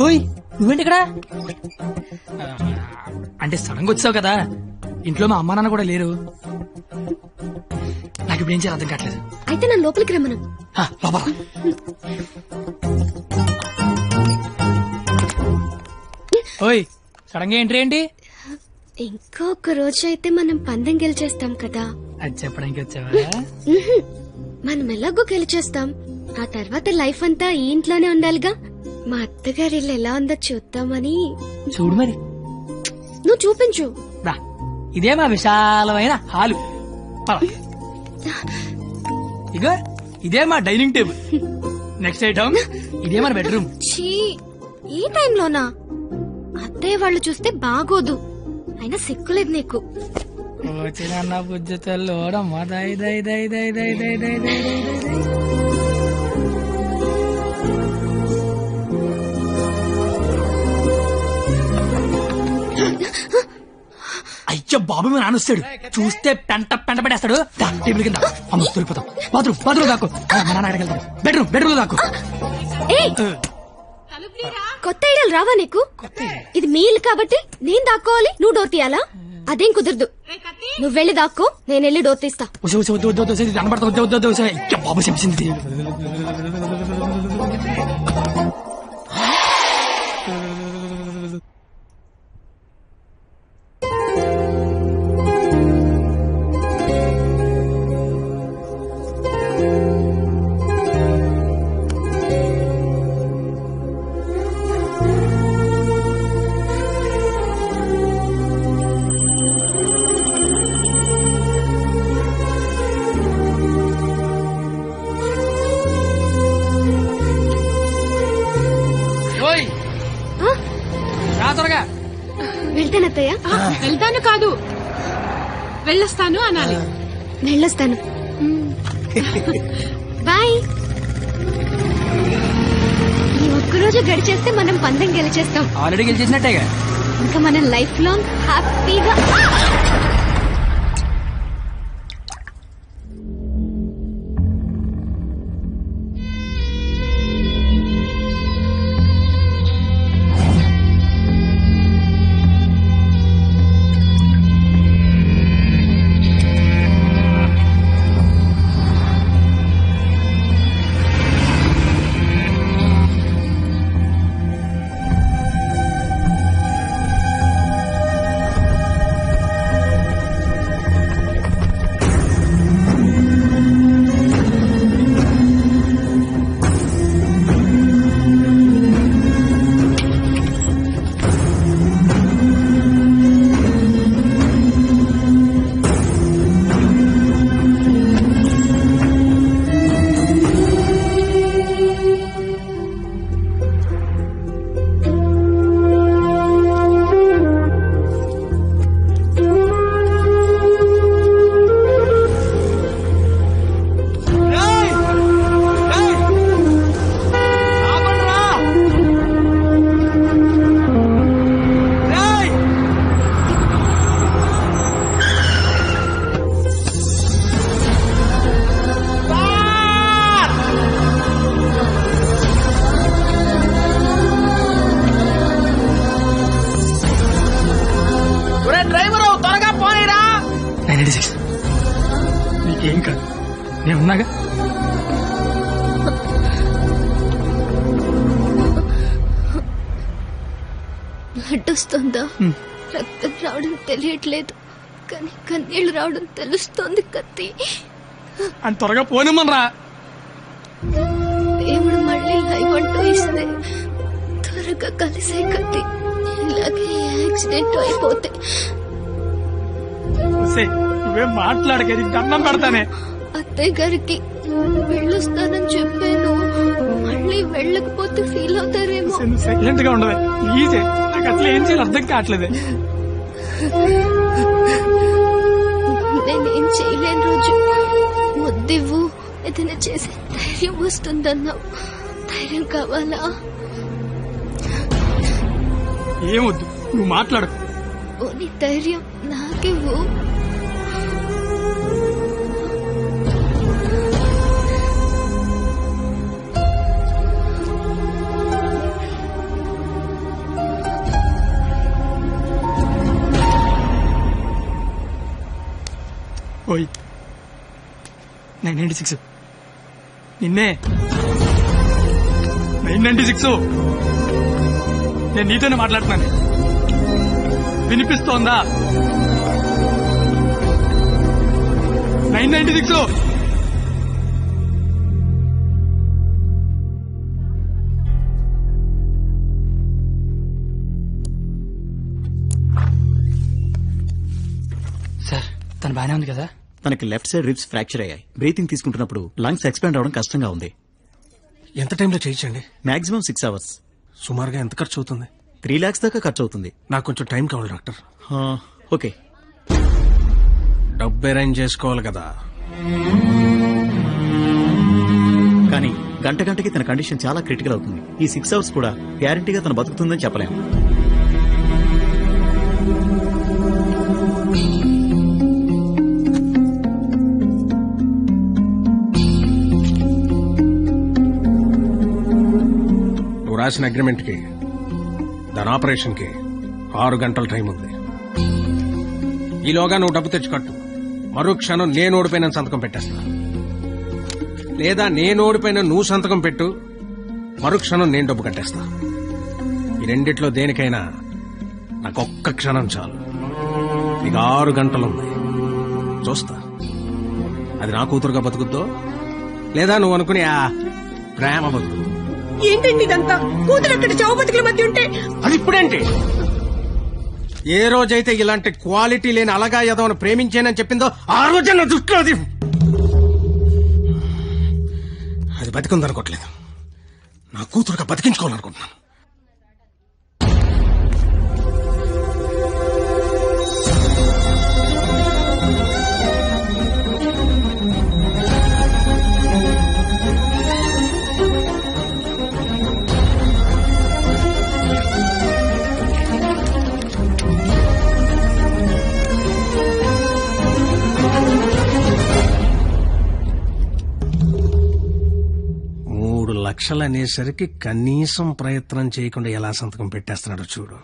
ఓయ్ నువ్వేంటి ఇక్కడ? అంటే సడన్ గా వచ్చావు కదా, ఇంట్లో మా అమ్మా నాన్న కూడా లేరు. నాకు ఇప్పుడు ఏం చేయాలి అర్థం కావట్లేదు. అయితే నన్ను లోపలికి రమ్మను. లోపల ఓయ్ సడన్ గా ఎంట్రీ ఏంటి? ఇంకొక రోజు అయితే మనం పందెం గెలిచేస్తాం కదా. అది చెప్పడానికి వచ్చావా? మనం ఎలాగో గెలిచేస్తాం, ఆ తర్వాత లైఫ్ అంతా ఈ ఇంట్లోనే ఉండాలిగా. మా అత్తగారి ఇల్లు ఎలా ఉందో చూద్దామని. చూడు మరి. నువ్వు చూపించు. ఇదే మా విశాలమైన హాలు. ఇగో ఇదే మా డైనింగ్ టేబుల్. నెక్స్ట్ ఐటమ్ ఇదే మన బెడ్రూమ్. ఈ టైంలోనా? అత్తయ్య వాళ్ళు చూస్తే బాగోదు. అయినా సిక్కులేదు నీకు. వచ్చిన బుజ్జతల్లోడమ్మా దై దై దై దై దై దై దై దై దై. అయ్యో బాబు మీ నాన్న వస్తాడు, చూస్తే పెంట పడేస్తాడు. టేబుల్ కింద అమ్మ దొరికిపోతాం. బాత్రూమ్ దాకు. మా నాన్న అక్కడికి వెళ్తాడు. బెడ్రూమ్ దాకు. కొత్త ఐడియాలు రావా నీకు? ఇది మీ ఇల్లు కాబట్టి నేను దాక్కోవాలి, నువ్వు డోర్ తీయాలా? అదేం కుదరదు. నువ్వు వెళ్ళి దాక్కో, నేను వెళ్ళి డోర్ తీస్తా. బాబు చెప్పింది. వెళ్తానత్తయ్య. వెళ్తాను కాదు, వెళ్ళొస్తాను అనాలి. వెళ్ళొస్తాను. బాయ్. ఈ ఒక్కరోజు గడిచేస్తే మనం పందెం గెలిచేస్తాం. ఆల్రెడీ గెలిచేసినట్టేగా. ఇంకా మనం లైఫ్ లాంగ్ హ్యాపీగా. నీకేం కాదు, నేను ఉన్నాగా. బ్లడ్ వస్తుందా? రక్తం రావడం తెలియట్లేదు, కానీ కన్నీళ్లు రావడం తెలుస్తోంది. కత్తి అని త్వరగా పోనిమ్మనరా. దేవుడు మళ్ళీ లైవ్ అంటూ ఇస్తే త్వరగా కలిసే కత్తి. ఇలాగే యాక్సిడెంట్ అయిపోతే నువ్వేం మాట్లాడక, దండం పెడతానే. అత్తయ్య గారికి వెళ్ళొస్తానని చెప్పాను, మళ్ళీ వెళ్ళకపోతే ఫీల్ అవుతారేమో. సైలెంట్ గా ఉండదు ప్లీజ్. నాకు అసలు ఏం చేయాలి అర్థం కావట్లేదు. నేనేం చేయలేని రోజు వద్దివ్వు, ఏదైనా చేసే ధైర్యం వస్తుందన్నావు. ధైర్యం కావాలా? ఏమొద్దు, నువ్వు మాట్లాడు. ఓని ధైర్యం నాకివ్వు. ఓయ్ 996 నిన్నే 996 నేను నీతోనే మాట్లాడుతున్నాను. వినిపిస్తోందా? 996 సార్ తను బాగానే ఉంది కదా? తనకి లెఫ్ట్ సైడ్ రిబ్స్ ఫ్రాక్చర్ అయ్యాయి. బ్రీతింగ్ తీసుకుంటున్నప్పుడు లంగ్స్ ఎక్స్పాండ్ అవడం కష్టంగా ఉంది. ఎంత టైంలో చేయించండి? Maximum 6 hours. సుమారుగా ఎంత ఖర్చు అవుతుంది? 3 lakhs దాకా ఖర్చు అవుతుంది. నాకు కొంచెం టైం కావాలి డాక్టర్. ఓకే, డబ్బు అరేంజ్ చేసుకోవాలి కదా. కానీ గంటకి తన కండిషన్ చాలా క్రిటికల్ అవుతుంది. ఈ 6 hours కూడా గ్యారంటీగా తను బతుకుతుందని చెప్పలేము. రాసిన అగ్రిమెంట్ కి దాని ఆపరేషన్ కి 6 గంటల టైం ఉంది. ఈలోగా నువ్వు డబ్బు తెచ్చుకట్టు. మరో క్షణం నేను ఓడిపోయిన సంతకం పెట్టేస్తా. లేదా నేను ఓడిపోయిన నువ్వు సంతకం పెట్టు, మరో క్షణం నేను డబ్బు కట్టేస్తా. ఈ రెండిట్లో దేనికైనా నాకు ఒక్క క్షణం చాలు. ఇక 6 గంటలుంది, చూస్తా అది నా కూతురుగా బతుకుద్దో లేదా నువ్వు అనుకుని ఆ ప్రేమ బతుకు. ఏంటండి ఇదంతా? కూతురు అక్కడ చావు బతుకుల మధ్య ఉంటే అది ఇప్పుడేంటి? ఏ రోజైతే ఇలాంటి క్వాలిటీ లేని అలగా యదవను ప్రేమించానని చెప్పిందో ఆ రోజే నా దృష్టిలో అది బతికుందనుకోవట్లేదు. నా కూతురుగా బతికించుకోవాలనుకుంటున్నాను. లక్షలనేసరికి కనీసం ప్రయత్నం చేయకుండా ఎలా సంతకం పెట్టేస్తున్నాడు చూడు.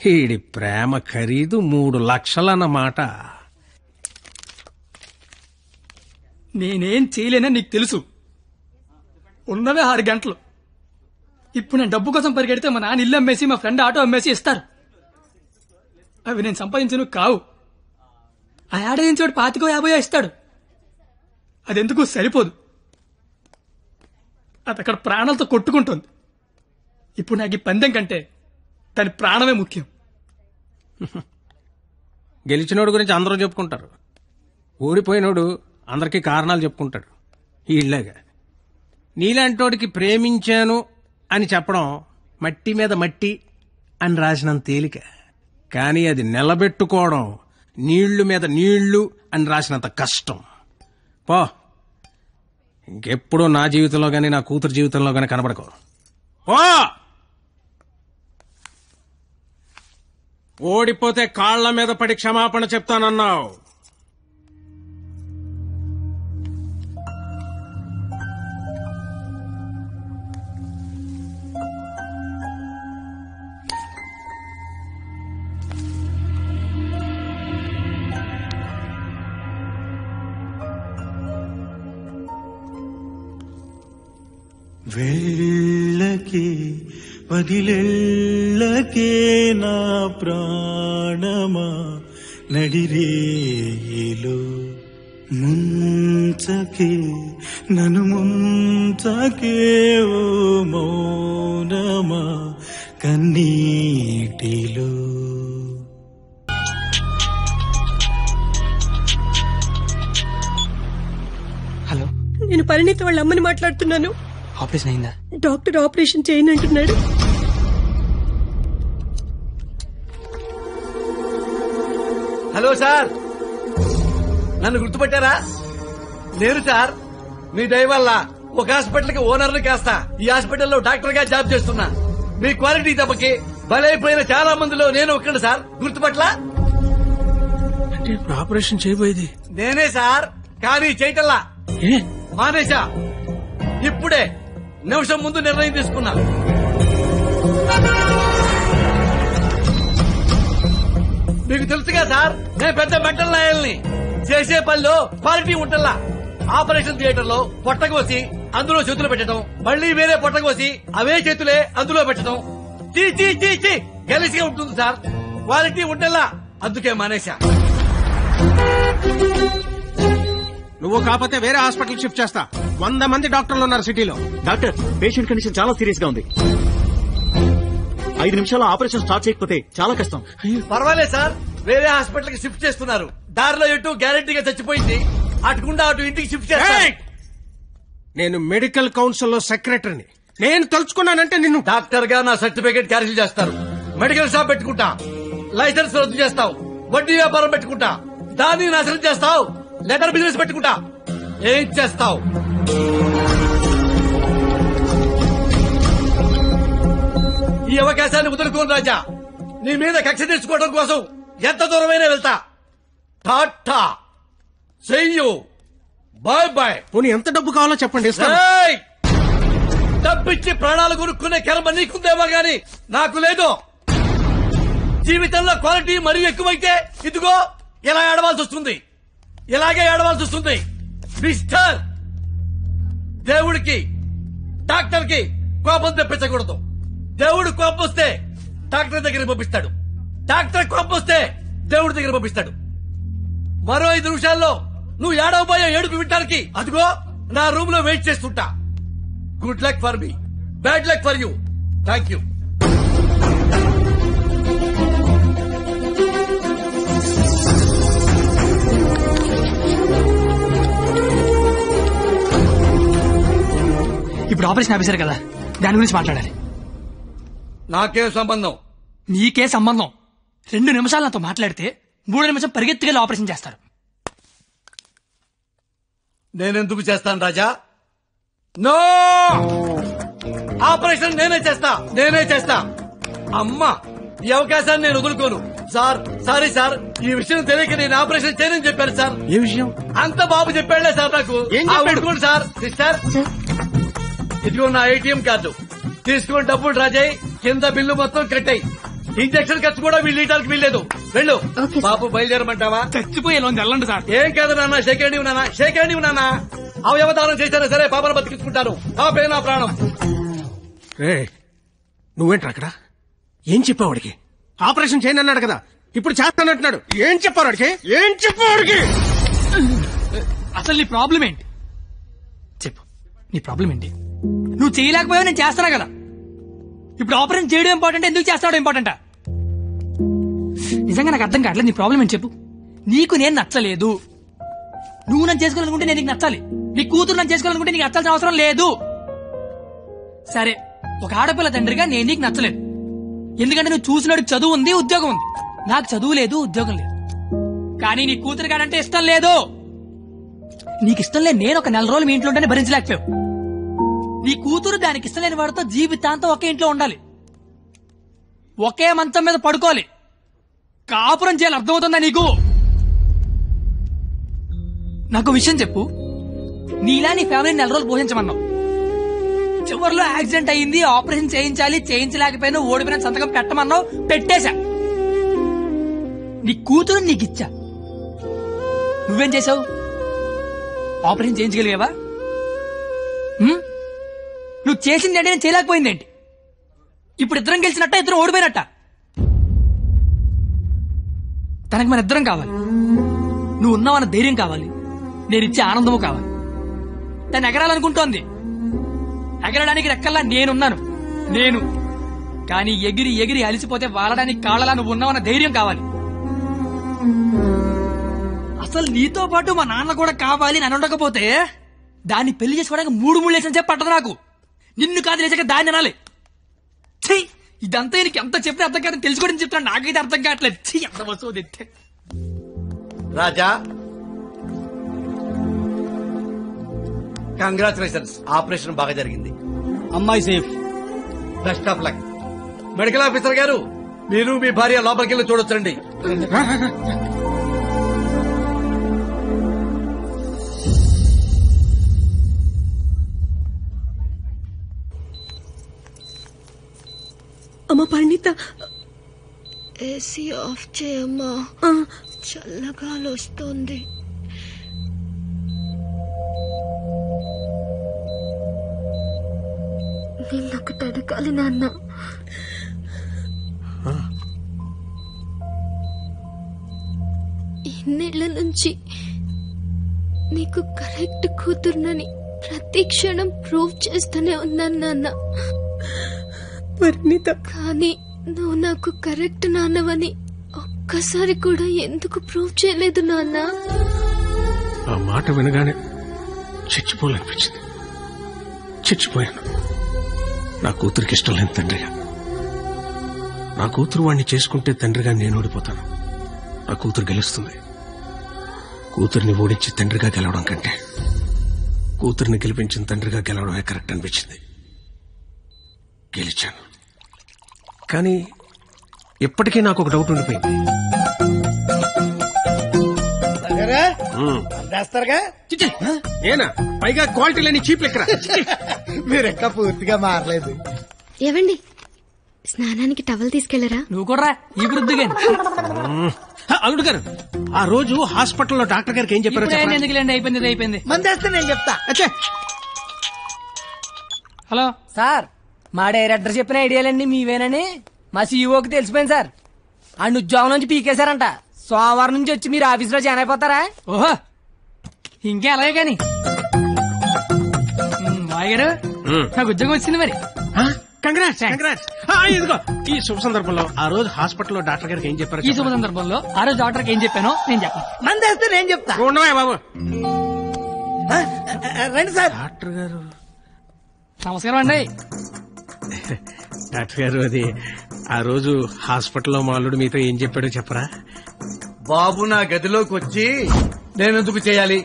ఈడి ప్రేమ ఖరీదు 3 లక్షలన్నమాట. నేనేం చేయలేనని నీకు తెలుసు. ఉన్నవే 6 గంటలు. ఇప్పుడు నేను డబ్బు కోసం పరిగెడితే మా నాన్న ఇల్లు అమ్మేసి మా ఫ్రెండ్ ఆటో అమ్మేసి ఇస్తారు. అవి నేను సంపాదించను కావు. ఆ ఏడాదించోడు 25-50 ఇస్తాడు. అదెందుకు సరిపోదు. అది అక్కడ ప్రాణాలతో కొట్టుకుంటుంది. ఇప్పుడు నాకు ఈ పందెం కంటే దాని ప్రాణమే ముఖ్యం. గెలిచినోడు గురించి అందరూ చెప్పుకుంటారు, ఓడిపోయినోడు అందరికీ కారణాలు చెప్పుకుంటాడు. ఇలాగా నీలాంటోడికి ప్రేమించాను అని చెప్పడం మట్టి మీద మట్టి అని రాసినంత తేలిక. కానీ అది నిలబెట్టుకోవడం నీళ్లు మీద నీళ్లు అని రాసినంత కష్టం. పో, ఇంకెప్పుడూ నా జీవితంలో గాని నా కూతురు జీవితంలో గాని కనబడకో. ఓడిపోతే కాళ్ల మీద పడి క్షమాపణ చెప్తానన్నావు. వెళ్ళకే వదిలెళ్ళకే నా ప్రాణమా నడిరేలో ముంచకే నన్ను ముంచకే ఓ మౌనమా కన్నీటిలో. హలో, నేను పరిణీత వాళ్ళ అమ్మని మాట్లాడుతున్నాను. ఆపరేషన్ అయిందా? డాక్టర్ ఆపరేషన్ చేయనంటున్నాడు. హలో సార్, నన్ను గుర్తుపట్టారా? నేను సార్, మీ దయ వల్ల ఒక హాస్పిటల్ కి ఓనర్ని కాస్తా ఈ హాస్పిటల్లో డాక్టర్ గా జాబ్ చేస్తున్నా. మీ క్వాలిటీ దెబ్బకి బలైపోయిన చాలా మందిలో నేను ఒక్కడు సార్. గుర్తుపట్లా? అంటే ఇప్పుడు ఆపరేషన్ చేయబోయేది నేనే సార్, కానీ చేయటల్లా మానేశా. ఇప్పుడే నిమిషం ముందు నిర్ణయం తీసుకున్నా. మీకు తెలుసుగా సార్, నేను పెద్ద మెంటల్ నాయల్ని. చేసే పనిలో క్వాలిటీ ఉంటల్లా. ఆపరేషన్ థియేటర్ లో పొట్టకోసి అందులో చేతులు పెట్టడం, మళ్ళీ వేరే పొట్టకోసి అవే చేతులే అందులో పెట్టడం గెలిసిగా ఉంటుంది సార్. క్వాలిటీ ఉంటల్లా, అందుకే మానేశా. నువ్వు కాకపోతే వేరే హాస్పిటల్ షిఫ్ట్ చేస్తా. 100 మంది డాక్టర్లు ఉన్నారు సిటీలో. డాక్టర్, పేషెంట్ కండిషన్ చాలా సీరియస్ గా ఉంది. 5 నిమిషాల్లో ఆపరేషన్ స్టార్ట్ చేయకపోతే చాలా కష్టం. పర్వాలేదు సార్, వేరే హాస్పిటల్ కి షిఫ్ట్ చేస్తున్నారు. దారిలో ఎటు గ్యారెంటీగా చచ్చిపోయింది, అటుకుండా అటు ఇంటికి షిఫ్ట్ చేస్తారు. నేను మెడికల్ కౌన్సిల్ లో సెక్రటరీని. నేను తలుచుకున్నానంటే నిన్ను డాక్టర్ గా నా సర్టిఫికేట్ క్యాన్సిల్ చేస్తారు. మెడికల్ షాప్ పెట్టుకుంటా, లైసెన్స్ రద్దు చేస్తావు. వడ్డీ వ్యాపారం పెట్టుకుంటా, దాన్ని నాశనం చేస్తావు. లెటర్ బిజినెస్ పెట్టుకుంటా, ఏం చేస్తావు? ఈ అవకాశాన్ని వదులుకోను రాజా. నీ మీద కక్ష తీర్చుకోవడం కోసం ఎంత దూరమైనా వెళ్తా. టాటా, చెయ్యు, బాయ్ బాయ్. పోనీ ఎంత డబ్బు కావాలో చెప్పండి, ఇస్తాను. డబ్బిచ్చి ప్రాణాలు కొనుక్కునే కర్మ నీకుందేమో గాని నాకు లేదు. జీవితంలో క్వాలిటీ మరీ ఎక్కువైతే ఇదిగో ఇలా ఏడవాల్సి వస్తుంది, ఇలాగే ఏడవాల్సి వస్తుంది. మిస్టర్, దేవుడికి డాక్టర్ కి కోపం తెప్పించకూడదు. దేవుడు కోపం వస్తే డాక్టర్ దగ్గర పంపిస్తాడు, డాక్టర్ కోపం వస్తే దేవుడి దగ్గర పంపిస్తాడు. మరో 5 నిమిషాల్లో నువ్వు ఏడవబోయే ఏడుపు వింటానికి అదిగో నా రూమ్ లో వెయిట్ చేస్తుంటా. Good luck for me, bad luck for you. Thank you. ఇప్పుడు ఆపరేషన్ ఆఫీసర్ కదా, దాని గురించి మాట్లాడాలి. నాకేం సంబంధం? నీకే సంబంధం. 2 నిమిషాలు నాతో మాట్లాడితే 3 నిమిషం పరిగెత్తుకెళ్ళి ఆపరేషన్ చేస్తారు. నేనెందుకు చేస్తాను రాజా? నో, ఆపరేషన్ నేనే చేస్తా. అమ్మా, ఈ అవకాశాన్ని నేను వదులుకోను. సార్, సారీ సార్, ఈ విషయం తెలియక నేను ఆపరేషన్ చేయనని చెప్పాను సార్. ఏ విషయం? అంత బాబు చెప్పాడులే సార్ నాకు. ఏం చెప్పాడు? ఉడుకోండి సార్. సిస్టర్, ఇదిగో నా ATM కార్డు తీసుకుని డబ్బులు డ్రా చేయి, కింద బిల్లు మొత్తం కట్టాయి. ఇంజక్షన్ ఖర్చు కూడా వీళ్ళు ఇవ్వడానికి వీల్లేదు. వెళ్ళు. బాబు బయలుదేరమంటావా? చచ్చిపోయే లోన్ వెళ్ళండి సార్. ఏం కాదు నాన్న, షేక్ హ్యాండ్ నాన్న. అవయవదానం చేశాను సరే, పాపను బతికించుకుంటాను. పాపే నా ప్రాణం. నువ్వేంట్రా అక్కడ? ఏం చెప్పావాడికి? ఆపరేషన్ చేయను అన్నాడు కదా, ఇప్పుడు చేస్తానంటున్నాడు. ఏం చెప్పావాడికి? అసలు నీ ప్రాబ్లం ఏంటి చెప్పు. నీ ప్రాబ్లం ఏంటి? నువ్వు చేయలేకపోయావు, నేను చేస్తానా కదా. ఇప్పుడు ఆపరేషన్ చేయడం ఇంపార్టెంట్, ఎందుకు చేస్తాడో ఇంపార్టెంటా? నిజంగా నాకు అర్థం కావట్లేదు. నీ ప్రాబ్లం ఏంటి చెప్పు. నీకు నేను నచ్చలేదు. నువ్వు నన్ను చేసుకోవాలనుకుంటే నేను నీకు నచ్చాలి. నీ కూతురు నన్ను చేసుకోవాలనుకుంటే నీకు నచ్చాల్సిన అవసరం లేదు. సరే, ఒక ఆడపిల్ల తండ్రిగా నేను నీకు నచ్చలేదు. ఎందుకంటే నువ్వు చూసినాడికి చదువు ఉంది, ఉద్యోగం ఉంది. నాకు చదువు లేదు, ఉద్యోగం లేదు. కానీ నీ కూతురు కాడంటే ఇష్టం లేదు. నీకు ఇష్టం లేదు, నేను ఒక 4 రోజులు మీ ఇంట్లో ఉంటేనే భరించలేకపోయావు. నీ కూతురు దానికి ఇష్టం లేని వాడితో జీవితాంతం ఒకే ఇంట్లో ఉండాలి, ఒకే మంచం మీద పడుకోవాలి, కాపురం చేయాలి. అర్థమవుతుందా నీకు? నాకు విషయం చెప్పు. నీలా నీ ఫ్యామిలీని 4 రోజులు పోషించమన్నావు. చివరిలో యాక్సిడెంట్ అయ్యింది, ఆపరేషన్ చేయించలేకపోయినా ఓడిపోయిన సంతకం పెట్టమన్నావు, పెట్టేశా. నీ కూతురు నీకిచ్చా. నువ్వేం చేసావు? ఆపరేషన్ చేయించగలిగావా? నువ్వు చేసింది అంటే నేను చేయలేకపోయిందేంటి? ఇప్పుడు ఇద్దరం గెలిచినట్ట, ఇద్దరం ఓడిపోయినట్ట. తనకి మన ఇద్దరం కావాలి. నువ్వు ఉన్నావన్న ధైర్యం కావాలి, నేనిచ్చే ఆనందము కావాలి. తను ఎగరాలనుకుంటోంది, ఎగరడానికి రెక్కల్లా నేనున్నాను. కానీ ఎగిరి ఎగిరి అలిసిపోతే వాలడానికి కాళ్ళలా నువ్వు ఉన్నావన్న ధైర్యం కావాలి. అసలు నీతో పాటు మా నాన్న కూడా కావాలి అని ఉండకపోతే దాన్ని పెళ్లి చేసుకోవడానికి 3 లేసిన చెప్పి పట్టదు నాకు. నిన్ను కాదు లేచాక దాన్ని అనాలి. ఛీ, ఇదంతా నీకు ఎంత చెప్పినా అర్థం కాదని తెలుసుకోవడం చెప్తాను. నాకైతే అర్థం కావట్లేదు. ఛీ, ఎంత వస్తువు తెస్తే. రాజా, కంగ్రాచులేషన్స్, ఆపరేషన్ బాగా జరిగింది. అమ్మాయి safe. Best of luck. Medical officer గారు, మీరు మీ భార్య లోపలికెళ్ళి చూడొచ్చండి. అమ్మ పరిణిత, ఏసీ ఆఫ్ చేయమ్మా, చల్లగాలి వస్తుంది. నిన్నొకటి అడగాలి నాన్న. ఇన్నేళ్ల నుంచి నీకు కరెక్ట్ కూతురునని ప్రతి క్షణం ప్రూవ్ చేస్తూనే ఉన్నాను నాన్న. పరిణిత, కానీ నువ్వు నాకు కరెక్ట్ నాన్నవని ఒక్కసారి కూడా ఎందుకు ప్రూవ్ చేయలేదు నాన్న? ఆ మాట వినగానే చచ్చిపోవాలనిపించింది. చచ్చిపోయాను. నా కూతురికి ఇష్టం లేని తండ్రిగా. నా కూతురు వాడిని చేసుకుంటే తండ్రిగా నేను ఓడిపోతాను. నా కూతురు గెలుస్తుంది. కూతురిని ఓడించి తండ్రిగా గెలవడం కంటే కూతురిని గెలిపించిన తండ్రిగా గెలవడమే కరెక్ట్ అనిపించింది. గెలిచాను. కానీ ఇప్పటికీ నాకు ఒక డౌట్ ఉండిపోయింది. ఏనా పైగా క్వాలిటీ లేని చీప్ లెక్కర. మీరెక్క పూర్తిగా మారలేదు. ఏవండి, స్నానానికి టవల్ తీసుకెళ్లరా? నువ్వు కూడా ఈ వృద్ధిగా అల్లుడు గారు, ఆ రోజు హాస్పిటల్లో డాక్టర్ గారికి ఏం చెప్పారో చెప్పండి. ఎందుకులేండి, అయిపోయింది అయిపోయింది. మందేస్తే నేను చెప్తా. అచ్చా, హలో సార్, మా డైరెక్టర్ చెప్పిన ఐడియాలన్నీ మీవేనని మా సీఈఓకి తెలిసిపోయింది సార్. ఆ ఉద్యోగం నుంచి పీకేశారంట. సోమవారం నుంచి వచ్చి మీరు ఆఫీసులో జాయిన్ అయిపోతారా? ఓహో, ఇంకే అలాగే కాని మాయ గారు, నాకు ఉద్యోగం వచ్చింది మరి. Congrats congrats. ఇదిగో ఈ శుభ సందర్భంలో ఆ రోజు హాస్పిటల్లో డాక్టర్ గారికి ఏం చెప్పారు? ఈ శుభ సందర్భంలో ఆ రోజు డాక్టర్కి ఏం చెప్పానో నేను చెప్పను. మందేస్తే నేను చెప్తా. ఉండవా బాబు. రండి సార్. డాక్టర్ గారు నమస్కారం అండి. డాక్టర్ గారు, అది ఆ రోజు హాస్పిటల్లో మా అల్లుడు మీతో ఏం చెప్పాడో చెప్పరా? బాబు నా గదిలోకి వచ్చి నేనెందుకు చేయాలి?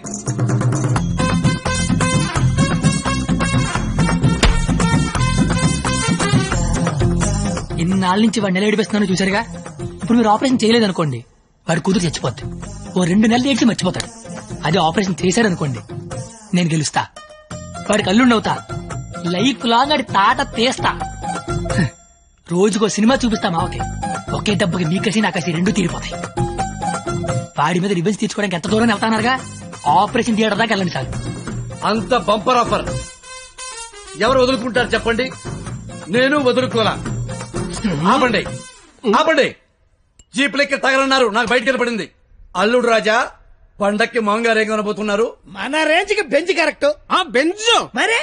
ఇన్నాళ్ళ నుంచి వాడిని ఎలా ఏడిపిస్తున్నానో చూసారుగా. ఇప్పుడు మీరు ఆపరేషన్ చేయలేదనుకోండి, వాడి కూతురు చచ్చిపోద్ది. ఓ 2 నెలలు ఏడ్చి మర్చిపోతాడు. అదే ఆపరేషన్ చేశారనుకోండి, నేను గెలుస్తా. వాడికి అల్లుండవుతా. లైఫ్ లాంగ్ వాడి తాట తీస్తా. రోజుకో సినిమా చూపిస్తా మావకి. ఒకే దెబ్బకి నీకసి నాకసి 2 తీరిపోతాయి. వాడి మీద రివెంజ్ తీర్చుకోవడానికి ఎంత దూరం వెళ్తానారుగా. ఆపరేషన్ థియేటర్ దాకా వెళ్ళండి చాలు. అంత బంపర్ ఆఫర్ ఎవరు వదులుకుంటారు చెప్పండి? నేను వదులుకోలా. ఆపండి ఆపండి. జీప్ లెక్క తగలన్నారు. నాకు బయట కనపడింది. అల్లుడు రాజా, పండక్కి మాంగారు ఏం కనబోతున్నారు? మన రేంజ్ కి బెంచ్ కరెక్ట్. బెంచ్ మరే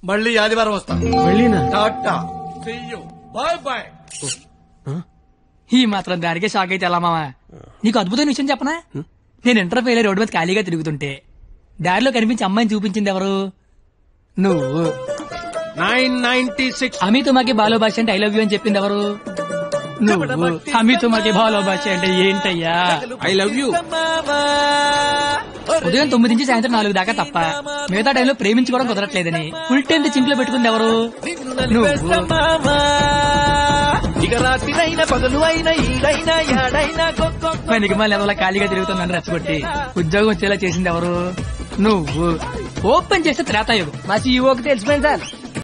మళ్ళీ ఆదివారం వస్తాను. Tata, see you, bye bye. ఈ మాత్రం దానికే షాక్ అయితే ఎలా మావా? నీకు అద్భుతమైన విషయం చెప్పనా? నేను ఇంటర్ ఫెయిల్ రోడ్డు మీద ఖాళీగా తిరుగుతుంటే దారిలో కనిపించి అమ్మాయిని చూపించింది ఎవరు? నువ్వు. 996 అమితో మాకి బాలో భాష అంటే ఐ లవ్ యూ అని చెప్పింది ఎవరు? నువ్వు. అమితో మాకి బాలో భాష అంటే ఏంటయ్యా? I love you. ఉదయం 9 నుంచి సాయంత్రం 4 దాకా తప్ప మిగతా టైంలో ప్రేమించుకోవడం కుదరట్లేదని ఫుల్ టైం చింపులో పెట్టుకుంది ఎవరు? నువ్వు. పనికి మళ్ళీ ఎవరో ఖాళీగా తిరుగుతుందని రెచ్చగొట్టి ఉద్యోగం వచ్చేలా చేసింది ఎవరు? నువ్వు. ఓపెన్ చేస్తే త్రేతాయుగం. మా సీఈఓకి తెలిసిపోయింది సార్.